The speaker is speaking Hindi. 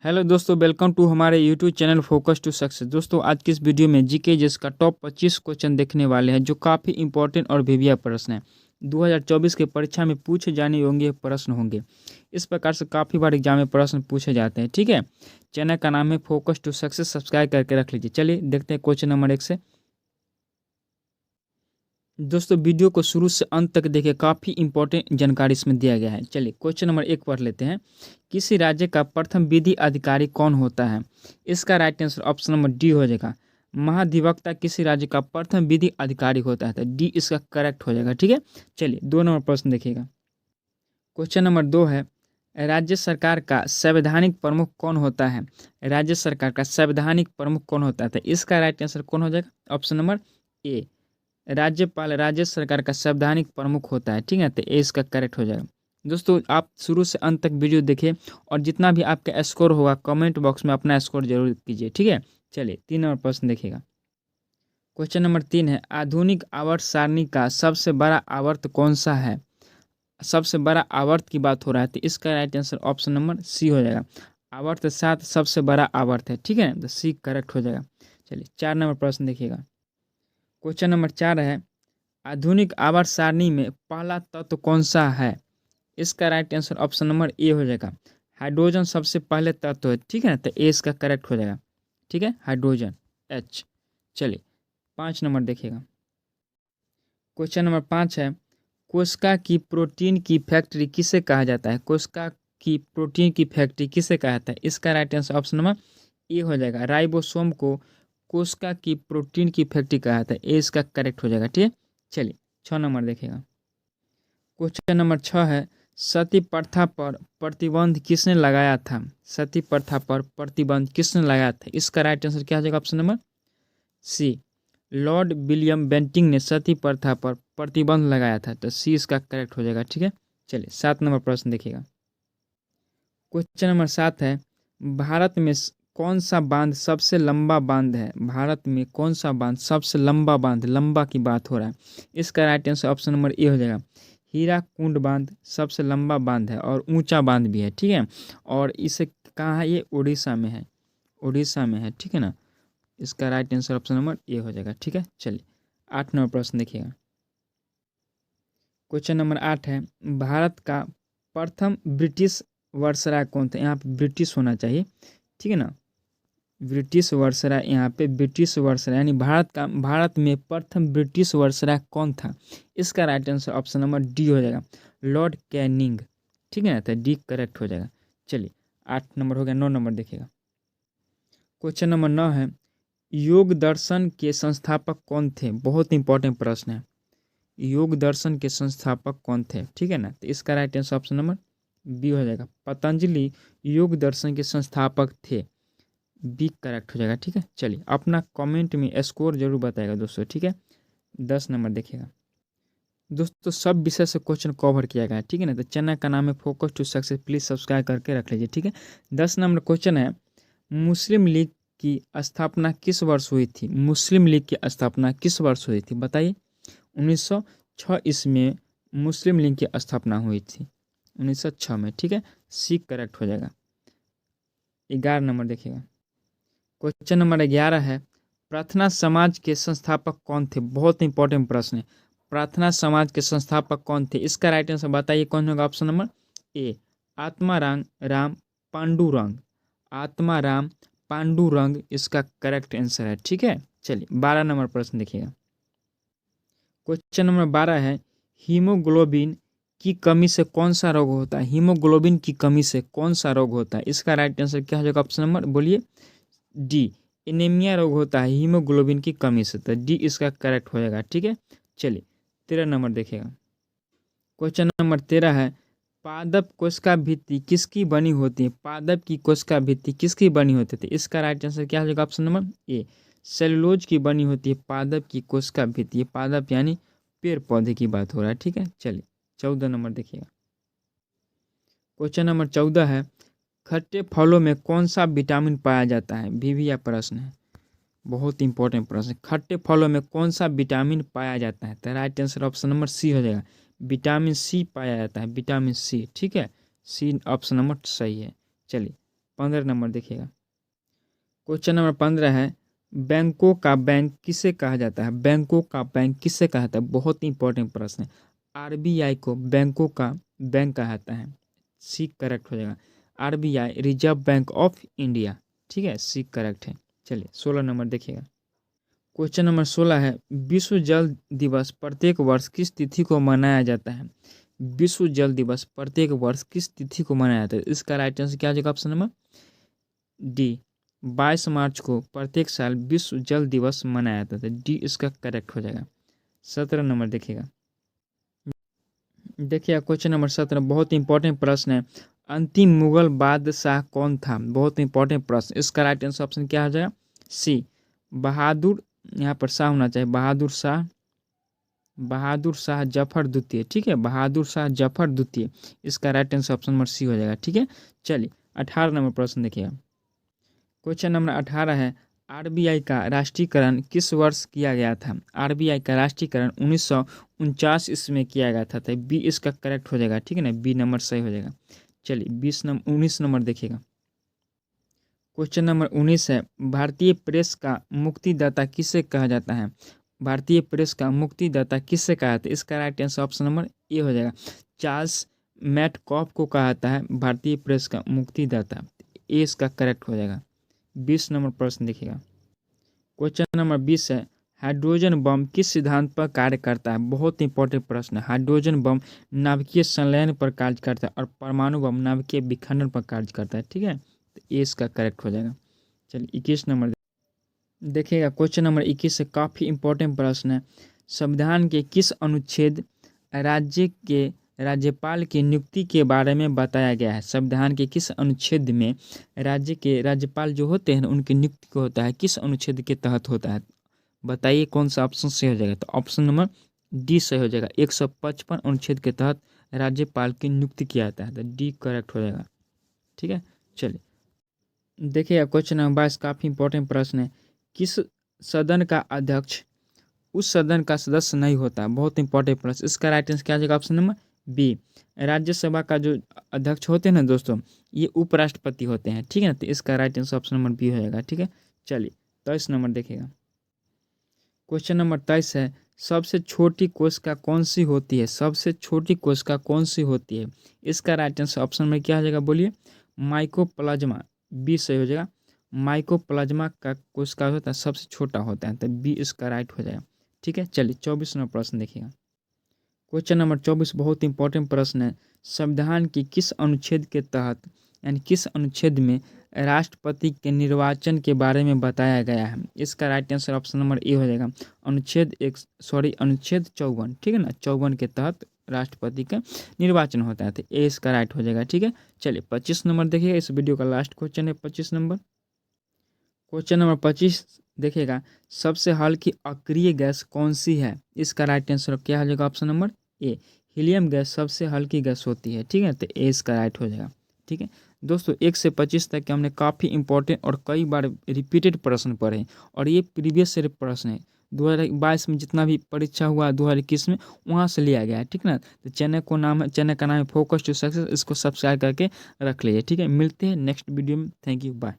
हेलो दोस्तों, वेलकम टू हमारे YouTube channel focus to success. दोस्तों, आज की इस वीडियो में जीके जिसका टॉप 25 क्वेश्चन देखने वाले हैं, जो काफ़ी इंपॉर्टेंट और वीवीआई प्रश्न हैं। 2024 के परीक्षा में पूछे जाने योग्य प्रश्न होंगे। इस प्रकार से काफ़ी बार एग्जाम में प्रश्न पूछे जाते हैं। ठीक है, चैनल का नाम है फोकस टू सक्सेस, सब्सक्राइब करके रख लीजिए। चलिए देखते हैं क्वेश्चन नंबर 1 से। दोस्तों, वीडियो को शुरू से अंत तक देखिए, काफ़ी इंपॉर्टेंट जानकारी इसमें दिया गया है। चलिए क्वेश्चन नंबर 1 पढ़ लेते हैं। किसी राज्य का प्रथम विधि अधिकारी कौन होता है? इसका right answer option number D हो जाएगा। महाधिवक्ता किसी राज्य का प्रथम विधि अधिकारी होता है, तो डी इसका करेक्ट हो जाएगा। ठीक है, चलिए 2 नंबर प्रश्न देखिएगा। क्वेश्चन नंबर 2 है, राज्य सरकार का संवैधानिक प्रमुख कौन होता है? राज्य सरकार का संवैधानिक प्रमुख कौन होता है? तो इसका राइट आंसर कौन हो जाएगा? ऑप्शन नंबर ए, राज्यपाल राज्य सरकार का संवैधानिक प्रमुख होता है। ठीक है, तो ए इसका करेक्ट हो जाएगा। दोस्तों, आप शुरू से अंत तक वीडियो देखिए और जितना भी आपका स्कोर होगा कमेंट बॉक्स में अपना स्कोर जरूर कीजिए। ठीक है, चलिए 3 नंबर प्रश्न देखिएगा। क्वेश्चन नंबर 3 है, आधुनिक आवर्त सारणी का सबसे बड़ा आवर्त कौन सा है? सबसे बड़ा आवर्त की बात हो रहा है, तो इसका right answer option number C हो जाएगा। आवर्त 7 सबसे बड़ा आवर्त है। ठीक है, तो सी करेक्ट हो जाएगा। चलिए 4 नंबर प्रश्न देखिएगा। क्वेश्चन नंबर 4 है, आधुनिक आवर्त सारणी में पहला तत्व कौन सा है? इसका right answer option number A हो जाएगा। हाइड्रोजन सबसे पहले तत्व है। ठीक है, तो ए इसका करेक्ट हो जाएगा। ठीक है, हाइड्रोजन एच। चलिए 5 नंबर देखिएगा। क्वेश्चन नंबर 5 है, कोशिका की प्रोटीन की फैक्ट्री किसे कहा जाता है? कोशिका की प्रोटीन की फैक्ट्री किसे कहा जाता है? इसका right answer option number A हो जाएगा। राइबोसोम को कोशिका की प्रोटीन की फैक्ट्री कहा जाता है। ए इसका करेक्ट हो जाएगा। ठीक है, चलिए 6 नंबर देखिएगा। क्वेश्चन नंबर 6 है, सती प्रथा पर प्रतिबंध किसने लगाया था? सती प्रथा पर प्रतिबंध किसने लगाया था? इसका राइट आंसर क्या हो जाएगा? Option number C, Lord William Bentinck ने सती प्रथा पर प्रतिबंध लगाया था, तो सी इसका करेक्ट हो जाएगा। ठीक है, चलिए 7 नंबर प्रश्न देखिएगा। क्वेश्चन नंबर 7 है, भारत में कौन सा बांध सबसे लंबा बांध है? भारत में कौन सा बांध सबसे लंबा बांध, लंबा की बात हो रहा है। इसका right answer option number A हो जाएगा। हीराकुंड बांध सबसे लंबा बांध है और ऊंचा बांध भी है। ठीक है, और इसे कहाँ है? ये उड़ीसा में है। उड़ीसा में है। ठीक है ना, इसका right answer option number A हो जाएगा। ठीक है, चलिए 8 नंबर प्रश्न देखिएगा। क्वेश्चन नंबर 8 है, भारत का प्रथम ब्रिटिश वायसराय कौन था? यहाँ पे ब्रिटिश होना चाहिए। ठीक है ना, ब्रिटिश वायसराय, यहाँ पे ब्रिटिश वायसराय यानी भारत में प्रथम ब्रिटिश वायसराय कौन था? इसका right answer option number D हो जाएगा, लॉर्ड कैनिंग। ठीक है ना, तो डी करेक्ट हो जाएगा। चलिए 8 नंबर हो गया। 9 नंबर देखिएगा। क्वेश्चन नंबर 9 है, योग दर्शन के संस्थापक कौन थे? बहुत इंपॉर्टेंट प्रश्न है। योग दर्शन के संस्थापक कौन थे? ठीक है ना, तो इसका right answer option number B हो जाएगा। पतंजलि योग दर्शन के संस्थापक थे। बी करेक्ट हो जाएगा। ठीक है, चलिए अपना कमेंट में स्कोर जरूर बताएगा दोस्तों। ठीक है, 10 नंबर देखिएगा। दोस्तों, सब विषय से क्वेश्चन कवर किया गया है। ठीक है ना, तो चैनल का नाम है focus to success, please subscribe करके रख लीजिए। ठीक है, 10 नंबर क्वेश्चन है, मुस्लिम लीग की स्थापना किस वर्ष हुई थी? मुस्लिम लीग की स्थापना किस वर्ष हुई थी? बताइए। 1906 ईस्वी में मुस्लिम लीग की स्थापना हुई थी, 1906 में। ठीक है, सी करेक्ट हो जाएगा। 11 नंबर देखिएगा। क्वेश्चन नंबर 11 है, प्रार्थना समाज के संस्थापक कौन थे? बहुत इंपॉर्टेंट प्रश्न है। प्रार्थना समाज के संस्थापक कौन थे? इसका राइट आंसर बताइए कौन होगा? Option number A, Atmaram Ram Pandurang. Atmaram Pandurang इसका करेक्ट आंसर है। ठीक है, चलिए 12 नंबर प्रश्न देखिएगा। क्वेश्चन नंबर 12 है, हीमोग्लोबिन की कमी से कौन सा रोग होता है? हीमोग्लोबिन की कमी से कौन सा रोग होता है? इसका राइट आंसर क्या हो जाएगा? ऑप्शन नंबर बोलिए। डी, एनीमिया रोग होता है हीमोग्लोबिन की कमी से, तो डी इसका करेक्ट हो जाएगा। ठीक है, चलिए 13 नंबर देखिएगा। क्वेश्चन नंबर 13 है, पादप कोशिका भित्ति किसकी बनी होती है? पादप की कोशिका भित्ति किसकी बनी होती है? इसका राइट आंसर क्या हो जाएगा? ऑप्शन नंबर ए, सेलुलोज की बनी होती है पादप की कोशिका भित्ति। पादप यानी पेड़ पौधे की बात हो रहा है। ठीक है, चलिए 14 नंबर देखिएगा। क्वेश्चन नंबर 14 है, खट्टे फलों में कौन सा विटामिन पाया जाता है? वीवीआई प्रश्न है, बहुत इंपॉर्टेंट प्रश्न है। खट्टे फलों में कौन सा विटामिन पाया जाता है? तो right answer option number C हो जाएगा, विटामिन सी पाया जाता है, विटामिन सी। ठीक है, सी ऑप्शन नंबर सही है। चलिए 15 नंबर देखिएगा। क्वेश्चन नंबर 15 है, बैंकों का बैंक किसे कहा जाता है? बैंकों का बैंक किसे कहा जाता है? बहुत ही इंपॉर्टेंट प्रश्न है। आरबीआई को बैंकों का बैंक कहा जाता है। सी करेक्ट हो जाएगा। RBI reserve bank of India, ठीक है, सी करेक्ट है। चलिए 16 नंबर देखिएगा। क्वेश्चन नंबर 16 है, विश्व जल दिवस प्रत्येक वर्ष किस तिथि को मनाया जाता है? विश्व जल दिवस प्रत्येक वर्ष किस तिथि को मनाया जाता है? इसका राइट आंसर क्या हो जाएगा? ऑप्शन नंबर डी, 22 मार्च को प्रत्येक साल विश्व जल दिवस मनाया जाता है। डी इसका करेक्ट हो जाएगा। 17 नंबर देखिएगा। देखिए क्वेश्चन नंबर 17 बहुत इंपॉर्टेंट प्रश्न है। अंतिम मुगल बादशाह कौन था? बहुत इंपॉर्टेंट प्रश्न। इसका राइट आंसर ऑप्शन क्या हो जाएगा? सी, बहादुर, यहाँ पर शाह होना चाहिए, बहादुर शाह जफर द्वितीय, ठीक है, बहादुर शाह जफर द्वितीय। इसका right answer option number C हो जाएगा, ठीक है। चलिए 18 नंबर प्रश्न देखिएगा। क्वेश्चन नंबर 18 है, आरबीआई का राष्ट्रीयकरण किस वर्ष किया गया था? आरबीआई का राष्ट्रीयकरण 1949 ईस्वी में किया गया था। तो बी इसका करेक्ट हो जाएगा, ठीक है ना, बी नंबर सही हो जाएगा। चलिए 19 नंबर देखिएगा। क्वेश्चन नंबर 19 है, भारतीय प्रेस का मुक्तिदाता किसे कहा जाता है? भारतीय प्रेस का मुक्तिदाता किससे कहा जाता है? इसका right answer option number A हो जाएगा। चार्ल्स मैटकॉफ को कहा जाता है भारतीय प्रेस का मुक्तिदाता। ए इसका करेक्ट हो जाएगा। 20 नंबर प्रश्न देखिएगा। क्वेश्चन नंबर 20 है, हाइड्रोजन बम किस सिद्धांत पर कार्य करता है? बहुत इंपॉर्टेंट प्रश्न है। हाइड्रोजन बम नाभिकीय संलयन पर कार्य करता है और परमाणु बम नाभिकीय विखंडन पर कार्य करता है, ठीक है, तो ए इसका करेक्ट हो जाएगा। चलिए 21 नंबर देखिएगा। क्वेश्चन नंबर 21 से काफ़ी इंपॉर्टेंट प्रश्न है। संविधान के किस अनुच्छेद राज्य के राज्यपाल की नियुक्ति के बारे में बताया गया है? संविधान के किस अनुच्छेद में राज्य के राज्यपाल जो होते हैं उनकी नियुक्ति को होता है, किस अनुच्छेद के तहत होता है? बताइए कौन सा ऑप्शन सही हो जाएगा? तो ऑप्शन नंबर डी सही हो जाएगा। 155 अनुच्छेद के तहत राज्यपाल की नियुक्ति किया जाता है, तो डी करेक्ट हो जाएगा, ठीक है। चलिए देखिएगा क्वेश्चन नंबर 22 काफ़ी इंपॉर्टेंट प्रश्न है। किस सदन का अध्यक्ष उस सदन का सदस्य नहीं होता? बहुत इंपॉर्टेंट प्रश्न। इसका राइट आंसर क्या आ जाएगा? ऑप्शन नंबर बी, राज्यसभा का जो अध्यक्ष होते हैं ना दोस्तों, ये उपराष्ट्रपति होते हैं, ठीक है ना, तो इसका right answer option number B हो जाएगा, ठीक है। चलिए 23 नंबर देखिएगा। क्वेश्चन नंबर 23 है, सबसे छोटी कोशिका कौन सी होती है? सबसे छोटी कोशिका कौन सी होती है? इसका राइट आंसर ऑप्शन में क्या हो जाएगा? बोलिए। माइकोप्लाज्मा, बी सही हो जाएगा। माइकोप्लाज्मा का कोशिका होता है सबसे छोटा होता है, तो बी इसका राइट हो जाएगा, ठीक है। चलिए 24 नंबर प्रश्न देखिएगा। क्वेश्चन नंबर 24 बहुत इंपॉर्टेंट प्रश्न है। संविधान की किस अनुच्छेद के तहत यानी किस अनुच्छेद में राष्ट्रपति के निर्वाचन के बारे में बताया गया है? इसका right answer option number A हो जाएगा। अनुच्छेद 54, ठीक है ना, 54 के तहत राष्ट्रपति का निर्वाचन होता है, तो ए इसका राइट हो जाएगा, ठीक है। चलिए 25 नंबर देखिएगा। इस वीडियो का लास्ट क्वेश्चन है 25 नंबर। क्वेश्चन नंबर 25 देखिएगा, सबसे हल्की अक्रिय गैस कौन सी है? इसका राइट आंसर क्या हो जाएगा? Option number A, helium gas सबसे हल्की गैस होती है, ठीक है, तो ए इसका राइट हो जाएगा, ठीक है। दोस्तों 1 से 25 तक के हमने काफ़ी इंपॉर्टेंट और कई बार रिपीटेड प्रश्न पढ़े और ये प्रीवियस से प्रश्न है। 2022 में जितना भी परीक्षा हुआ 2021 में वहाँ से लिया गया है, ठीक ना। तो चैनल का नाम है फोकस टू सक्सेस, इसको सब्सक्राइब करके रख लीजिए, ठीक है। मिलते हैं नेक्स्ट वीडियो में। Thank you, bye.